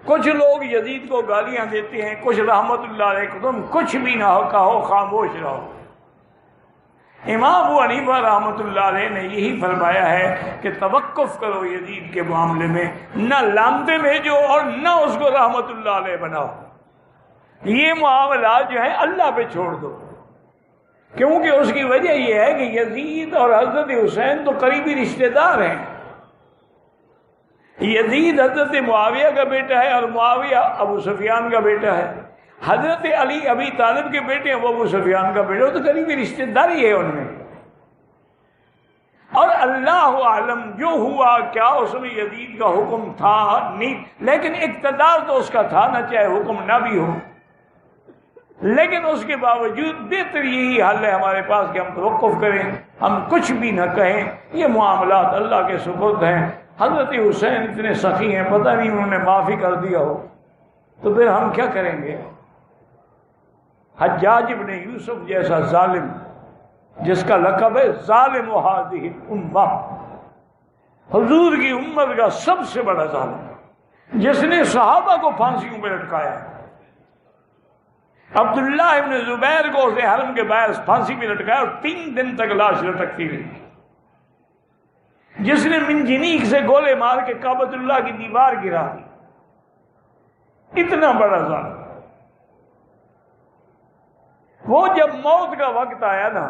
کچھ لوگ یزید کو گالیاں دیتے ہیں، کچھ رحمت اللہ علیہ کو تم کچھ بھی نہ کہو، خاموش رہو۔ امام ابو حنیفہ رحمۃ اللہ علیہ نے یہی فرمایا ہے کہ توقف کرو یزید کے معاملے میں، نہ لانتے بھیجو اور نہ اس کو رحمت اللہ علیہ بناؤ، یہ معاملات جو ہیں اللہ پہ چھوڑ دو، کیونکہ اس کی وجہ یہ ہے کہ یزید اور حضرت حسین تو قریبی رشتہ دار ہیں۔ یزید حضرت معاویہ کا بیٹا ہے اور معاویہ ابو سفیان کا بیٹا ہے، حضرت علی ابی طالب کے بیٹے ہیں، وہ ابو سفیان کا بیٹا، وہ تو قریبی رشتہ داری ہے ان میں۔ اور اللہ عالم جو ہوا کیا اس میں یزید کا حکم تھا نہیں، لیکن اقتدار تو اس کا تھا نہ، چاہے حکم نہ بھی ہو، لیکن اس کے باوجود بہتر یہی حل ہے ہمارے پاس کہ ہم توقف کریں، ہم کچھ بھی نہ کہیں، یہ معاملات اللہ کے سپرد ہیں۔ حضرت حسین اتنے سخی ہیں، پتہ نہیں انہوں نے معافی کر دیا ہو تو پھر ہم کیا کریں گے؟ حجاج ابن یوسف جیسا ظالم، جس کا لقب ہے ظالم ہذہ الامہ، حضور کی امت کا سب سے بڑا ظالم، جس نے صحابہ کو پھانسیوں پہ لٹکایا، عبداللہ ابن زبیر کو اسے حرم کے باعث پھانسی پہ لٹکایا اور 3 دن تک لاش لٹکتی رہی، جس نے منجنیق سے گولے مار کے کعبۃ اللہ کی دیوار گرا دی، اتنا بڑا ظالم۔ وہ جب موت کا وقت آیا نا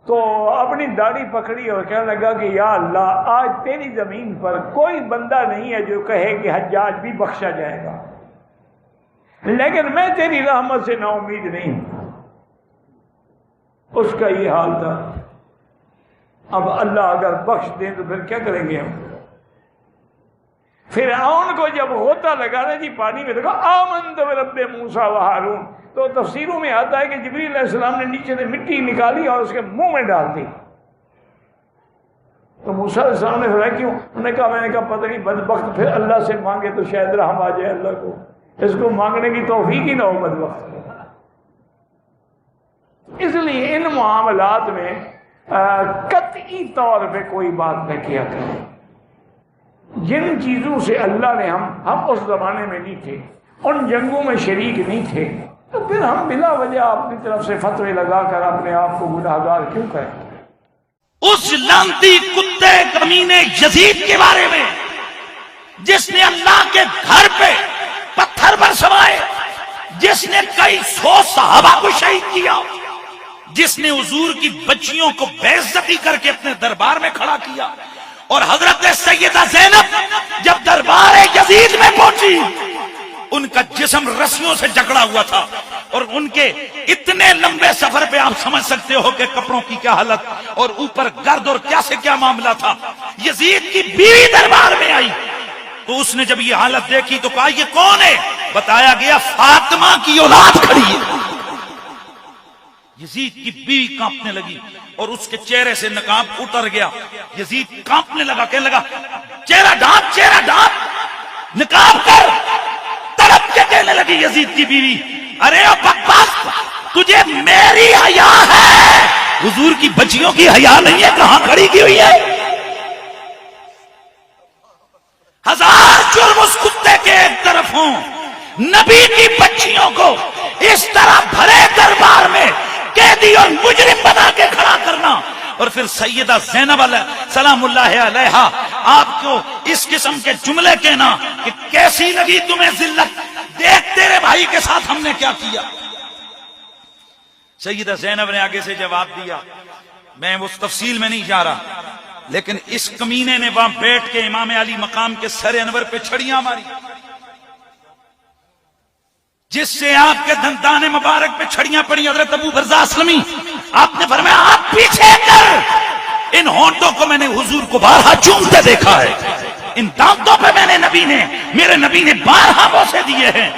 تو اپنی داڑھی پکڑی اور کہنے لگا کہ یا اللہ، آج تیری زمین پر کوئی بندہ نہیں ہے جو کہے کہ حجاج بھی بخشا جائے گا، لیکن میں تیری رحمت سے نا امید نہیں ہوں۔ اس کا یہ حال تھا۔ اب اللہ اگر بخش دیں تو پھر کیا کریں گے ہم؟ فرعون کو جب غوطہ لگانا جی پانی میں، دیکھا آمنت برب موسیٰ و ہارون، تو تفسیروں میں آتا ہے کہ جبریل علیہ السلام نے نیچے سے مٹی نکالی اور اس کے منہ میں ڈال دی، تو موسیٰ علیہ السلام نے فرمایا کیوں؟ انہوں نے کہا، میں نے کہا پتہ نہیں بدبخت پھر اللہ سے مانگے تو شاید رحم آ جائے اللہ کو، اس کو مانگنے کی توفیق ہی نہ ہو بدبخت۔ اس لیے ان معاملات میں قطعی طور پہ کوئی بات نہ کیا کریں۔ جن چیزوں سے اللہ نے ہم اس زمانے میں نہیں تھے، ان جنگوں میں شریک نہیں تھے، تو پھر ہم بلا وجہ اپنی طرف سے فتوے لگا کر اپنے آپ کو گناہگار کیوں کریں؟ اس لعنتی کتے کمینے یزید کے بارے میں جس نے اللہ کے گھر پہ پتھر برسوائے، جس نے کئی 100 صحابہ کو شہید کیا، جس نے حضور کی بچیوں کو بے عزتی کر کے اپنے دربار میں کھڑا کیا، اور حضرت سیدہ زینب جب دربار یزید میں پہنچی، ان کا جسم رسیوں سے جکڑا ہوا تھا، اور ان کے اتنے لمبے سفر پہ آپ سمجھ سکتے ہو کہ کپڑوں کی کیا حالت، اور اوپر گرد اور کیا سے کیا معاملہ تھا۔ یزید کی بیوی دربار میں آئی تو اس نے جب یہ حالت دیکھی تو کہا یہ کون ہے؟ بتایا گیا فاطمہ کی اولاد کھڑی ہے۔ یزید کی بیوی کانپنے لگی اور اس کے چہرے سے نقاب اتر گیا، یزید کانپنے لگا، کہنے لگا چہرہ ڈھانپ، چہرہ ڈھانپ، نقاب کر۔ تڑپ کے کہنے لگی یزید کی بیوی، ارے او بکواس، تجھے میری حیا ہے، حضور کی بچیوں کی حیا نہیں ہے، کہاں کھڑی کی ہوئی ہے؟ 1000 جرم اس کتے کے ایک طرف ہوں، نبی کی بچیوں کو اس طرح بھرے دربار میں قیدی اور مجرم بنا کے کھڑا کرنا، اور پھر سیدہ زینب علیہ سلام اللہ علیہا آپ کو اس قسم کے جملے کہنا کہ کیسی لگی تمہیں ذلت، دیکھ تیرے بھائی کے ساتھ ہم نے کیا کیا۔ سیدہ زینب نے آگے سے جواب دیا، میں اس تفصیل میں نہیں جا رہا، لیکن اس کمینے نے وہاں بیٹھ کے امام علی مقام کے سر انور پہ چھڑیاں ماری، جس سے آپ کے دندان مبارک پہ چھڑیاں پڑی۔ حضرت ابو برزہ اسلمی آپ نے فرمایا آپ پیچھے کر، ان ہونٹوں کو میں نے حضور کو بارہا چومتے دیکھا ہے، ان دانتوں پہ میرے نبی نے بارہا بوسے دیے ہیں،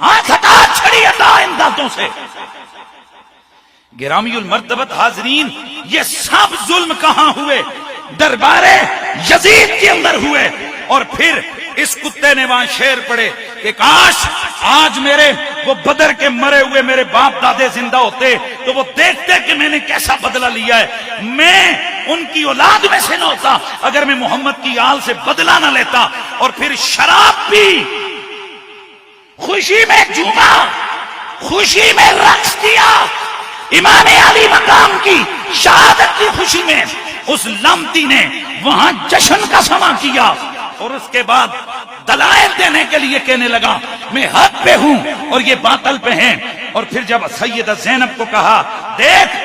ہاتھ ہٹا، چھڑی ہٹا ان دانتوں سے۔ گرامی المرتبت حاضرین، یہ سب ظلم کہاں ہوئے؟ دربار یزید کے اندر ہوئے، اور پھر اس کتے نے وہاں شعر پڑے کہ کاش آج وہ بدر کے مرے ہوئے میرے باپ دادے زندہ ہوتے تو وہ دیکھتے کہ میں نے کیسا بدلہ لیا ہے، میں ان کی اولاد میں سے نہ ہوتا اگر میں محمد کی آل سے بدلہ نہ لیتا، اور پھر شراب پی، خوشی میں جھوما، خوشی میں رقص کیا، امام علی مقام کی شہادت کی خوشی میں اس لمتی نے وہاں جشن کا سما کیا، اور اس کے بعد دلائل دینے کے لیے کہنے لگا میں حق پہ ہوں اور یہ باطل پہ ہیں۔ اور پھر جب سیدہ زینب کو کہا دیکھ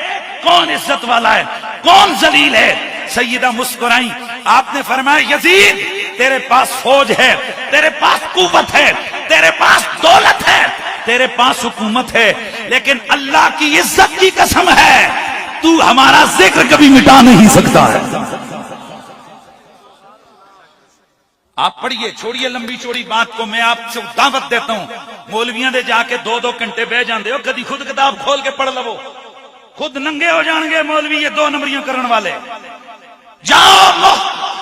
کون عزت والا ہے کون ذلیل ہے، سیدہ مسکرائی، آپ نے فرمایا یزید تیرے پاس فوج ہے، تیرے پاس قوت ہے، تیرے پاس دولت ہے، تیرے پاس حکومت ہے، لیکن اللہ کی عزت کی قسم ہے تو ہمارا ذکر کبھی مٹا نہیں سکتا ہے۔ آپ پڑھیے، چھوڑیے لمبی چوڑی بات کو، میں آپ سے دعوت دیتا ہوں، مولویاں دے جا کے 2-2 گھنٹے بہ جاندے ہو، کدی خود کتاب کھول کے پڑھ لو، خود ننگے ہو جان گے مولوی یہ 2 نمبریاں کرن والے۔ جاؤ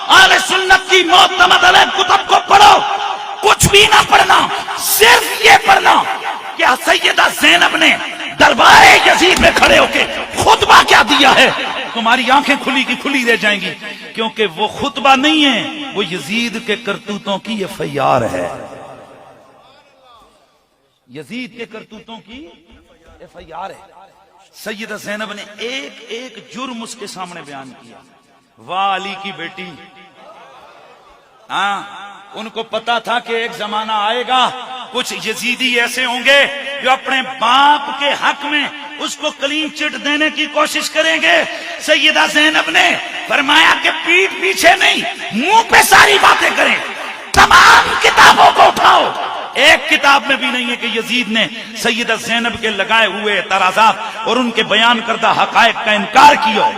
اہل سنت کی معتمد علیہ کتب کو پڑھو، کچھ بھی نہ پڑھنا، صرف یہ پڑھنا کہ سیدہ زینب نے دربار یزید میں کھڑے ہو کے خطبہ کیا دیا ہے، تمہاری آنکھیں کھلی کی کھلی رہ جائیں گی، کیونکہ وہ خطبہ نہیں ہے، وہ یزید کے کرتوتوں کی FIR ہے، یزید کے کرتوتوں کی FIR ہے۔ سیدہ زینب نے ایک ایک جرم اس کے سامنے بیان کیا، واہ علی کی بیٹی، ہاں ان کو پتا تھا کہ ایک زمانہ آئے گا کچھ یزیدی ایسے ہوں گے جو اپنے باپ کے حق میں اس کو کلین چٹ دینے کی کوشش کریں گے۔ سیدہ زینب نے فرمایا کہ پیٹھ پیچھے نہیں، منہ پہ ساری باتیں کریں، تمام کتابوں کو اٹھاؤ، ایک کتاب میں بھی نہیں ہے کہ یزید نے سیدہ زینب کے لگائے ہوئے اعتراضات اور ان کے بیان کردہ حقائق کا انکار کیا۔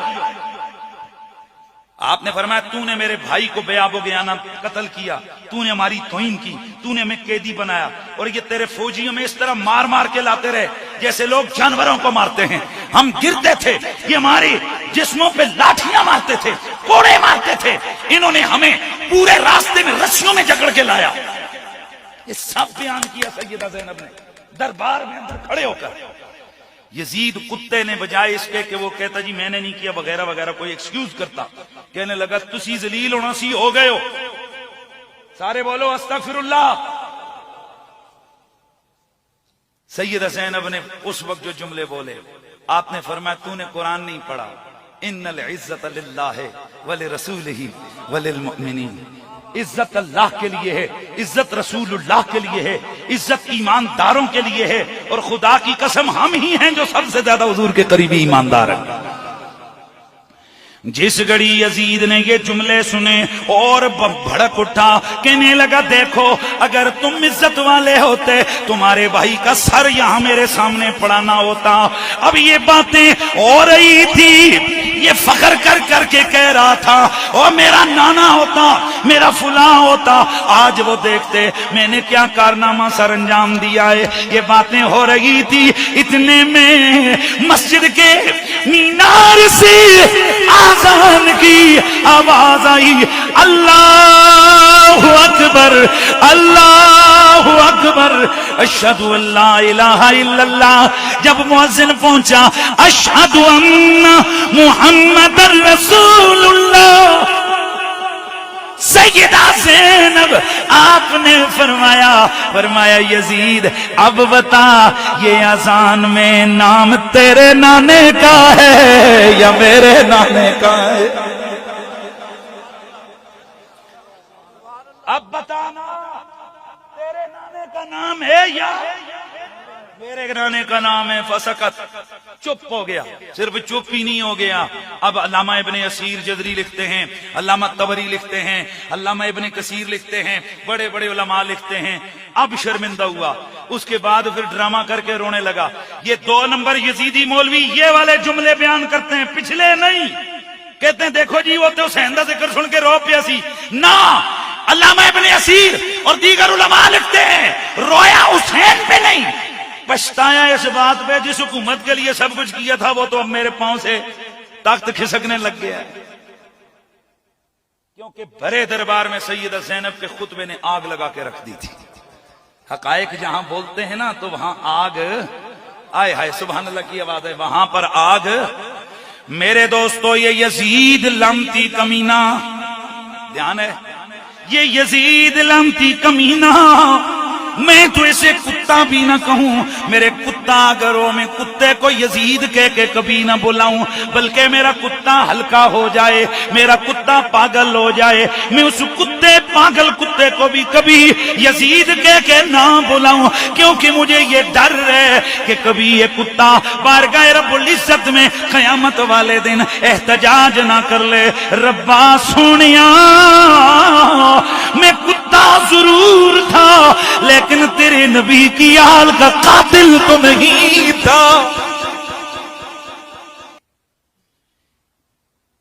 آپ نے فرمایا تو نے میرے بھائی کو بے آب و گیانہ قتل کیا، تو نے ہماری توہین کی، تو نے ہمیں قیدی بنایا، اور یہ تیرے فوجیوں میں اس طرح مار مار کے لاتے رہے جیسے لوگ جانوروں کو مارتے ہیں، ہم گرتے تھے، یہ ہماری جسموں پہ لاٹھیاں مارتے تھے، کوڑے مارتے تھے، انہوں نے ہمیں پورے راستے میں رسیوں میں جکڑ کے لایا۔ یہ سب بیان کیا سیدہ زینب نے دربار میں اندر کھڑے ہو کر۔ یزید کتے نے بجائے اس کے کہ وہ کہتا جی میں نے نہیں کیا وغیرہ وغیرہ کوئی ایکسکیوز کرتا، کہنے لگا تسی ذلیل ہونا سی ہو گئے ہو، سارے بولو استغفر اللہ۔ سیدہ زینب نے اس وقت جو جملے بولے، آپ نے فرمایا تو نے قرآن نہیں پڑھا، ان العزت للہ ولرسولہ وللمؤمنین، عزت اللہ کے لیے ہے، عزت رسول اللہ کے لیے ہے، عزت ایمانداروں کے لیے ہے، اور خدا کی قسم ہم ہی ہیں جو سب سے زیادہ حضور کے قریبی ایماندار ہیں۔ جس گھڑی یزید نے یہ جملے سنے اور بھڑک اٹھا، کہنے لگا دیکھو اگر تم عزت والے ہوتے تمہارے بھائی کا سر یہاں میرے سامنے پڑانا ہوتا۔ اب یہ باتیں ہو رہی تھی، یہ فخر کر کر کے کہہ رہا تھا اور میرا نانا ہوتا، میرا فلاں ہوتا، آج وہ دیکھتے میں نے کیا کارنامہ سر انجام دیا ہے۔ یہ باتیں ہو رہی تھی، اتنے میں مسجد کے مینار سے آذان کی آواز آئی، اللہ اکبر اللہ اکبر اشہد ان لا الہ الا اللہ۔ جب مؤذن پہنچا اشہد ان محمد رسول اللہ، سیدہ زینب آپ نے فرمایا یزید اب بتا یہ اذان میں نام تیرے نانے کا ہے یا میرے نانے کا ہے؟ اب بتانا تیرے نانے کا نام ہے یا میرے نانے کا نام ہے؟ فسکت، چپ ہو گیا۔ صرف چپ ہی نہیں ہو گیا، اب علامہ ابن اسیر جزری لکھتے ہیں، علامہ طبری لکھتے ہیں، علامہ ابن کثیر لکھتے ہیں، بڑے بڑے علماء لکھتے ہیں اب شرمندہ ہوا، اس کے بعد پھر ڈرامہ کر کے رونے لگا۔ یہ 2 نمبر یزیدی مولوی یہ والے جملے بیان کرتے ہیں، پچھلے نہیں، کہتے ہیں دیکھو جی وہ تو حسین دا ذکر سن کے رو پیا سی نا۔ علامہ ابن اسیر اور دیگر علماء لکھتے ہیں رویا حسین پہ نہیں، پچھتایا اس بات پہ جس حکومت کے لیے سب کچھ کیا تھا وہ تو اب میرے پاؤں سے طاقت کھسکنے لگ گیا، کیونکہ بڑے دربار میں سیدہ زینب کے خطبے نے آگ لگا کے رکھ دی تھی۔ حقائق جہاں بولتے ہیں نا تو وہاں آگ، آئے ہائے سبحان اللہ کی آواز ہے، وہاں پر آگ۔ میرے دوستو یہ یزید لمتی کمینہ، دھیان ہے، یہ یزید لعنتی کمینہ، میں تو اسے کتا بھی نہ کہوں، میرے کتا اگر ہو میں کتے کو یزید کہہ کے کبھی نہ بلاؤں، بلکہ میرا کتا ہلکا ہو جائے، میرا کتا پاگل ہو جائے، میں اس کتے پاگل کتے کو بھی کبھی یزید کہہ کے نہ بلاؤں، کیونکہ مجھے یہ ڈر ہے کہ کبھی یہ کتا بارگاہ رب العزت میں قیامت والے دن احتجاج نہ کر لے، ربا سونیا میں کتا ضرور تھا لیکن تیرے نبی کی آل کا قاتل تو نہیں تھا۔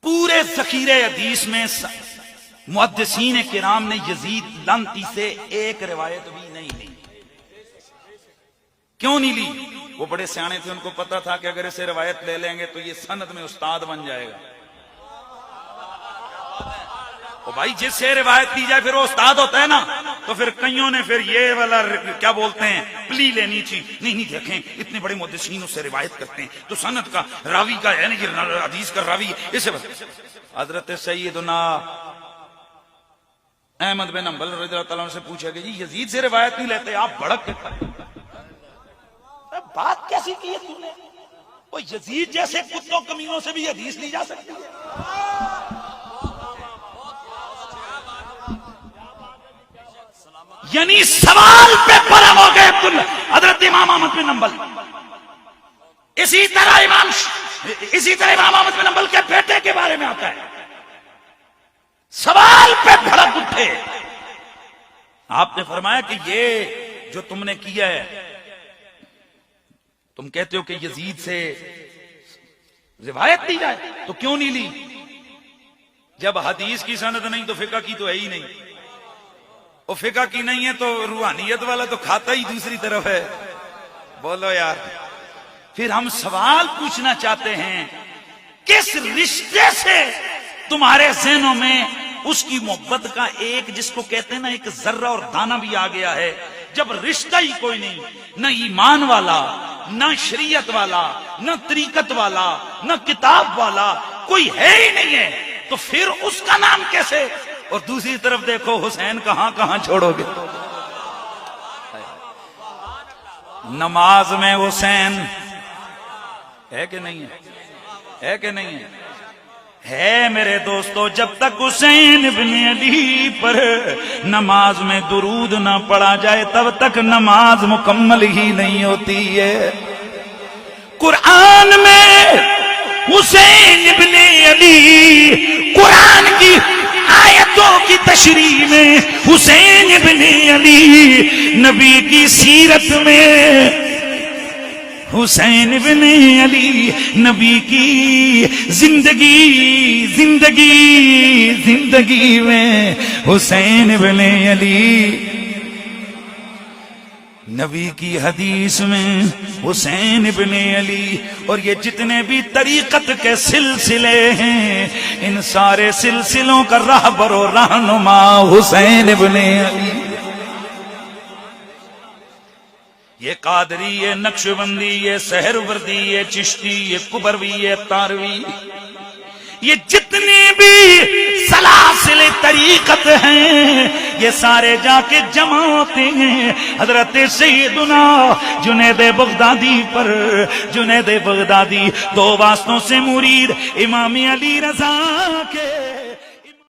پورے ذخیرے حدیث میں محدثین کرام نے یزید لعنتی سے ایک روایت بھی نہیں لی۔ کیوں نہیں لی؟ وہ بڑے سیانے تھے، ان کو پتا تھا کہ اگر اسے روایت لے لیں گے تو یہ سند میں استاد بن جائے گا۔ بھائی جس سے روایت دی جائے پھر وہ استاد ہوتا ہے نا، تو پھر کئیوں نے پھر یہ والا کیا بولتے ہیں پلی لینی تھی، نہیں دیکھیں اتنے بڑے محدثین اس سے روایت کرتے ہیں تو سند کا راوی کا ہے نا، یہ حدیث کا راوی اسے بس۔ حضرت سیدنا احمد بن حنبل رضی اللہ تعالیٰ عنہ سے پوچھا کہ جی یزید سے روایت نہیں لیتے، آپ بھڑک کے بات کیسی کی ہے تم نے؟ وہ یزید جیسے کتوں کمینوں سے بھی حدیث لی جا سکتی ہے؟ یعنی سوال پہ پرم ہو گئے حضرت امام احمد بن حنبل۔ اسی طرح امام احمد بن حنبل کے بیٹے کے بارے میں آتا ہے، سوال پہ بھڑک اٹھے۔ آپ نے فرمایا کہ یہ جو تم نے کیا ہے، تم کہتے ہو کہ یزید سے روایت دی جائے تو کیوں نہیں لی؟ جب حدیث کی سند نہیں تو فقہ کی تو ہے ہی نہیں، اور فقہ کی نہیں ہے تو روحانیت والا تو کھاتا ہی دوسری طرف ہے۔ بولو یار، پھر ہم سوال پوچھنا چاہتے ہیں کس رشتے سے تمہارے ذہنوں میں اس کی محبت کا ایک جس کو کہتے ہیں نا ایک ذرہ اور دانہ بھی آ گیا ہے؟ جب رشتہ ہی کوئی نہیں، نہ ایمان والا، نہ شریعت والا، نہ طریقت والا، نہ کتاب والا، کوئی ہے ہی نہیں ہے، تو پھر اس کا نام کیسے؟ اور دوسری طرف دیکھو حسین کہاں کہاں چھوڑو گے؟ نماز میں حسین ہے کہ نہیں ہے؟ ہے کہ نہیں ہے؟ ہے میرے دوستو، جب تک حسین ابن علی پر نماز میں درود نہ پڑھا جائے تب تک نماز مکمل ہی نہیں ہوتی ہے۔ قرآن میں حسین ابن علی، قرآن کی آیتوں کی تشریح میں حسین ابن علی، نبی کی سیرت میں حسین ابن علی، نبی کی زندگی میں حسین ابن علی، نبی کی حدیث میں حسین ابن علی۔ اور یہ جتنے بھی طریقت کے سلسلے ہیں ان سارے سلسلوں کا رہبر و رہنما حسین ابن علی۔ یہ قادری، یہ نقشبندی، یہ سہروردی، یہ چشتی، یہ کبروی، یہ تاروی، یہ جتنی بھی سلاسل طریقت ہیں یہ سارے جا کے جمع ہوتے ہیں حضرت سیدنا جنید بغدادی پر۔ جنید بغدادی دو واسطوں سے مرید امام علی رضا کے